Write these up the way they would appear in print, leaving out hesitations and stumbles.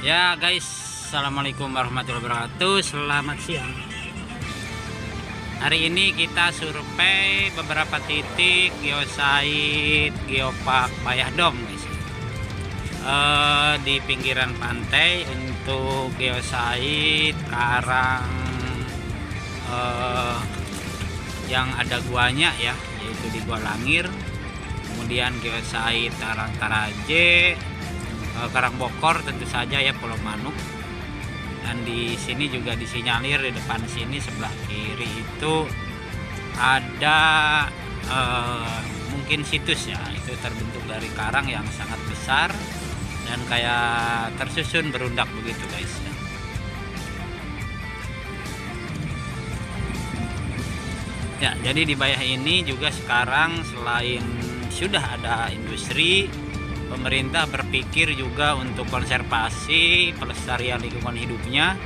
Ya guys, assalamualaikum warahmatullahi wabarakatuh. Selamat siang. Hari ini kita survei beberapa titik geosite geopark Bayah-Dom guys. Di pinggiran pantai untuk geosite karang yang ada guanya ya, yaitu di Gua Langir. Kemudian geosite Karang Taraje, Karang Bokor tentu saja ya, Pulau Manuk. Dan di sini juga disinyalir di depan sini sebelah kiri itu ada mungkin situs ya, itu terbentuk dari karang yang sangat besar dan kayak tersusun berundak begitu guys ya. Ya, jadi di Bayah ini juga sekarang selain sudah ada industri, pemerintah berpikir juga untuk konservasi pelestarian lingkungan hidupnya,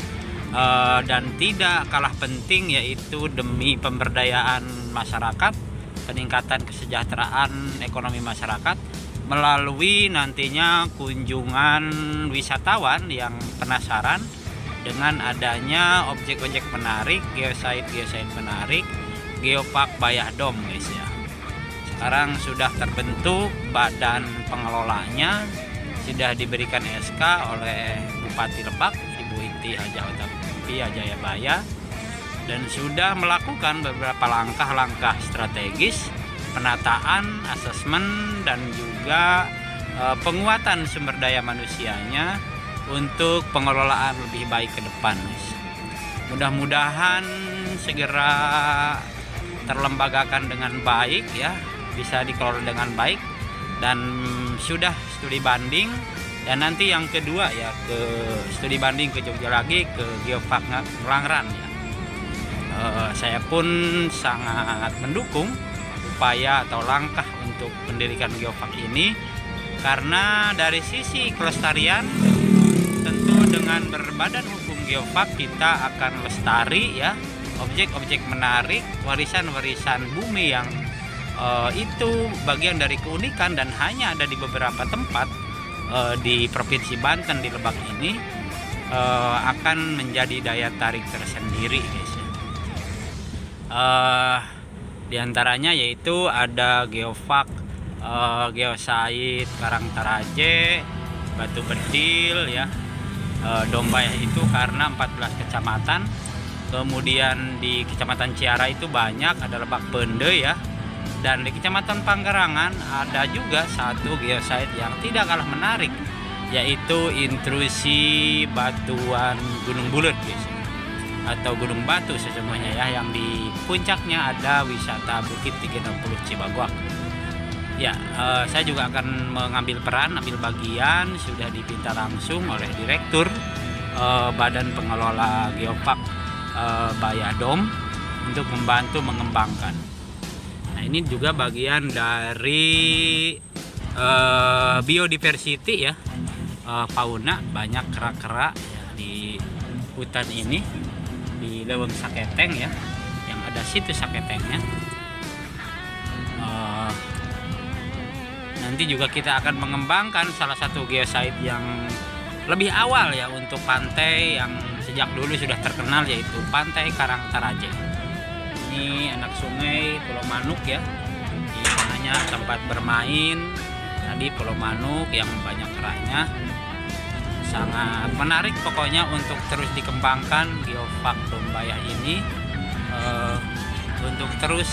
dan tidak kalah penting yaitu demi pemberdayaan masyarakat, peningkatan kesejahteraan ekonomi masyarakat melalui nantinya kunjungan wisatawan yang penasaran dengan adanya objek-objek menarik, geosite menarik, geopark Bayah-Dom guys ya. Sekarang sudah terbentuk badan pengelolanya, sudah diberikan SK oleh Bupati Lebak, Ibu Iti Hajah Utami Jayabaya, dan sudah melakukan beberapa langkah-langkah strategis, penataan, asesmen, dan juga penguatan sumber daya manusianya untuk pengelolaan lebih baik ke depan. Mudah-mudahan segera terlembagakan dengan baik ya, bisa dikelola dengan baik, dan sudah studi banding, dan nanti yang kedua ya ke studi banding ke Jogja lagi, ke geopark Ngelangran ya. Saya pun sangat mendukung upaya atau langkah untuk mendirikan geopark ini, karena dari sisi kelestarian tentu dengan berbadan hukum geopark kita akan lestari ya, objek-objek menarik, warisan-warisan bumi yang itu bagian dari keunikan dan hanya ada di beberapa tempat di Provinsi Banten, di Lebak ini, akan menjadi daya tarik tersendiri guys ya. Di antaranya yaitu ada geopark geosite Karang Taraje, Batu Bedil ya, Dom Bayah itu karena 14 kecamatan. Kemudian di Kecamatan Ciara itu banyak, ada Lebak Pende ya. Dan di Kecamatan Panggerangan ada juga satu geosite yang tidak kalah menarik, yaitu intrusi batuan Gunung Bulet guys, atau Gunung Batu sesungguhnya ya, yang di puncaknya ada wisata Bukit 360 Cibaguak. Ya, saya juga akan mengambil peran, ambil bagian, sudah dipinta langsung oleh Direktur Badan Pengelola Geopark Bayah-Dom untuk membantu mengembangkan. Nah, ini juga bagian dari biodiversity ya, fauna, banyak kera-kera ya, di hutan ini, di Leweng Saketeng ya, yang ada situs Saketengnya. Nanti juga kita akan mengembangkan salah satu geosite yang lebih awal ya untuk pantai yang sejak dulu sudah terkenal, yaitu Pantai Karang Taraje. Ini anak sungai Pulau Manuk ya, di mananya tempat bermain tadi Pulau Manuk yang banyak kerahnya. Sangat menarik pokoknya untuk terus dikembangkan geopark Dom Bayah ini, untuk terus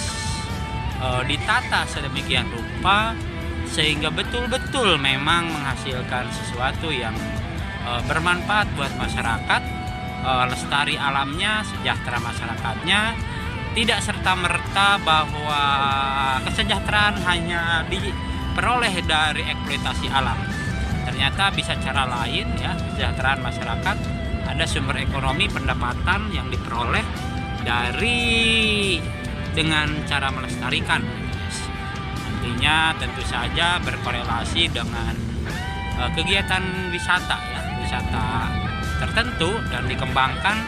ditata sedemikian rupa sehingga betul-betul memang menghasilkan sesuatu yang bermanfaat buat masyarakat, lestari alamnya, sejahtera masyarakatnya. Tidak serta-merta bahwa kesejahteraan hanya diperoleh dari eksploitasi alam. Ternyata bisa cara lain ya, kesejahteraan masyarakat, ada sumber ekonomi, pendapatan yang diperoleh dengan cara melestarikan. Nantinya tentu saja berkorelasi dengan kegiatan wisata ya, wisata tertentu, dan dikembangkan,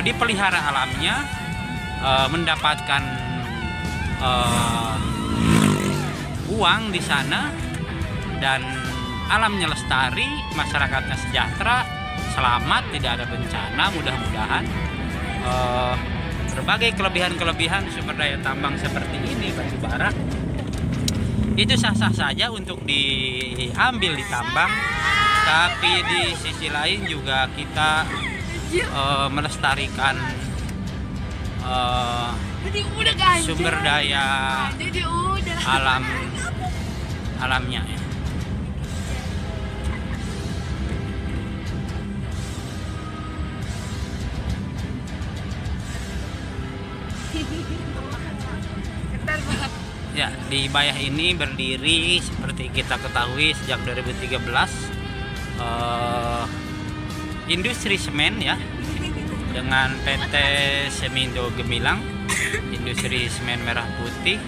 dipelihara alamnya, mendapatkan uang di sana, dan alamnya lestari, masyarakatnya sejahtera, selamat, tidak ada bencana. Mudah-mudahan berbagai kelebihan-kelebihan sumber daya tambang seperti ini, batu bara, itu sah-sah saja untuk diambil ditambang. Tapi di sisi lain juga kita melestarikan sumber daya alamnya ya. Ya, di Bayah ini berdiri seperti kita ketahui sejak 2013 industri semen ya, dengan PT Semindo Gemilang, industri semen merah putih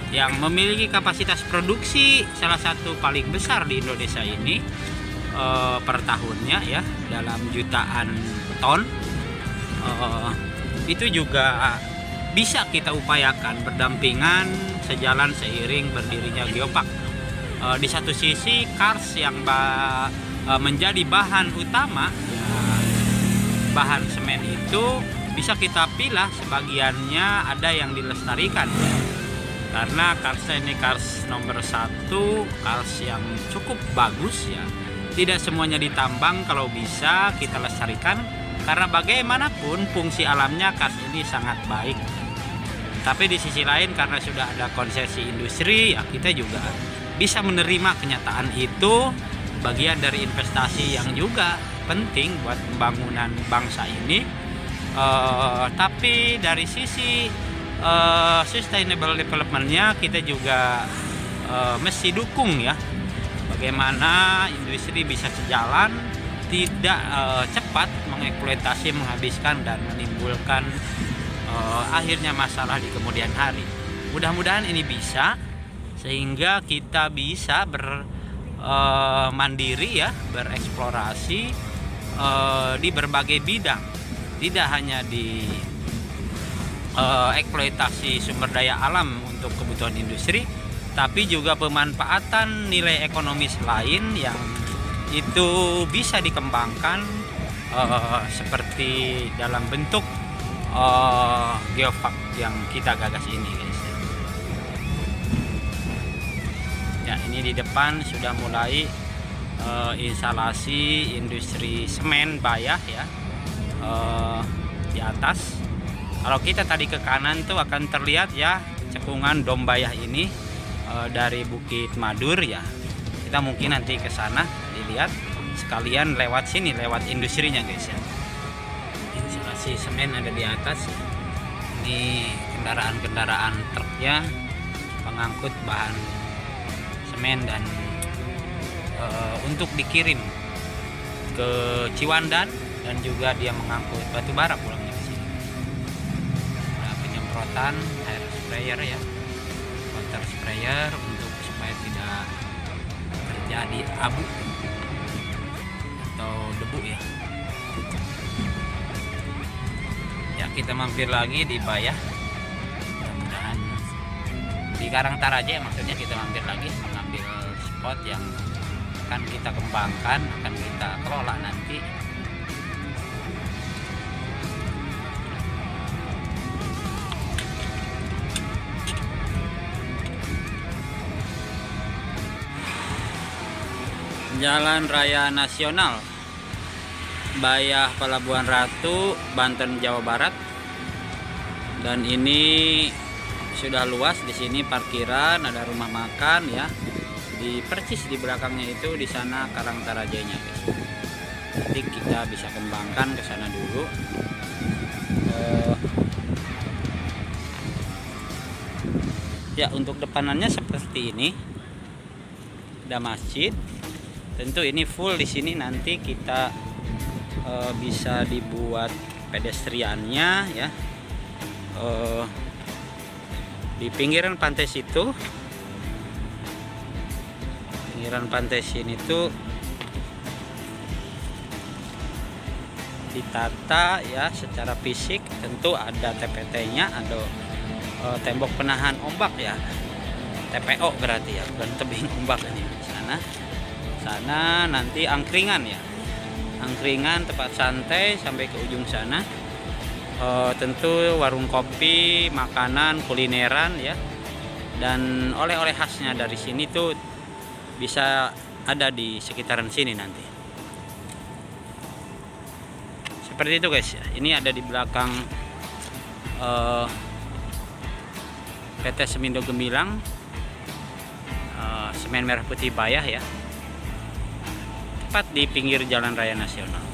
yang memiliki kapasitas produksi salah satu paling besar di Indonesia ini per tahunnya ya, dalam jutaan ton. Itu juga bisa kita upayakan berdampingan, sejalan seiring berdirinya Geopark. Di satu sisi kars yang menjadi bahan utama ya, bahan semen itu bisa kita pilah, sebagiannya ada yang dilestarikan ya. Karena karsnya ini kars nomor 1, kars yang cukup bagus ya. Tidak semuanya ditambang, kalau bisa kita lestarikan, karena bagaimanapun fungsi alamnya kars ini sangat baik. Tapi di sisi lain karena sudah ada konsesi industri ya, kita juga bisa menerima kenyataan itu, bagian dari investasi yang juga penting buat pembangunan bangsa ini. Tapi dari sisi sustainable development-nya kita juga mesti dukung ya, bagaimana industri bisa sejalan, tidak cepat mengeksploitasi, menghabiskan dan menimbulkan akhirnya masalah di kemudian hari. Mudah-mudahan ini bisa, sehingga kita bisa mandiri ya, bereksplorasi di berbagai bidang, tidak hanya di eksploitasi sumber daya alam untuk kebutuhan industri, tapi juga pemanfaatan nilai ekonomis lain yang itu bisa dikembangkan seperti dalam bentuk Geopark yang kita gagas ini guys. Ya, ini di depan sudah mulai instalasi industri semen Bayah ya, di atas. Kalau kita tadi ke kanan tuh akan terlihat ya cekungan Dom Bayah ini dari Bukit Madur ya. Kita mungkin nanti ke sana dilihat sekalian lewat sini, lewat industrinya guys ya. Instalasi semen ada di atas. Ini kendaraan-kendaraan truknya pengangkut bahan semen dan untuk dikirim ke Ciwandan, dan juga dia mengangkut batu bara pulangnya ke sini. Ada penyemprotan air sprayer ya, water sprayer, untuk supaya tidak terjadi abu atau debu ya. Ya, kita mampir lagi di Bayah, mudah-mudahan di Karangtaraja maksudnya, kita mampir lagi mengambil spot yang akan kita kembangkan, akan kita kelola nanti. Jalan Raya Nasional Bayah Pelabuhan Ratu, Banten, Jawa Barat. Dan ini sudah luas, di sini parkiran, ada rumah makan ya. Di percis di belakangnya itu, di sana Karangtarajanya guys. Nanti kita bisa kembangkan ke sana dulu. Ya, untuk depanannya seperti ini. Ada masjid. Tentu ini full di sini, nanti kita bisa dibuat pedestriannya ya. Di pinggiran pantai situ, pinggiran pantai sini tuh ditata ya secara fisik. Tentu ada TPT-nya, ada tembok penahan ombak ya, TPO berarti ya, bukan tebing ombak ini di sana. sana nanti angkringan ya, angkringan tempat santai sampai ke ujung sana. Tentu warung kopi, makanan, kulineran ya, dan oleh-oleh khasnya dari sini tuh bisa ada di sekitaran sini nanti. Seperti itu guys. Ini ada di belakang PT Semindo Gemilang, Semen Merah Putih Bayah ya, tepat di pinggir Jalan Raya Nasional.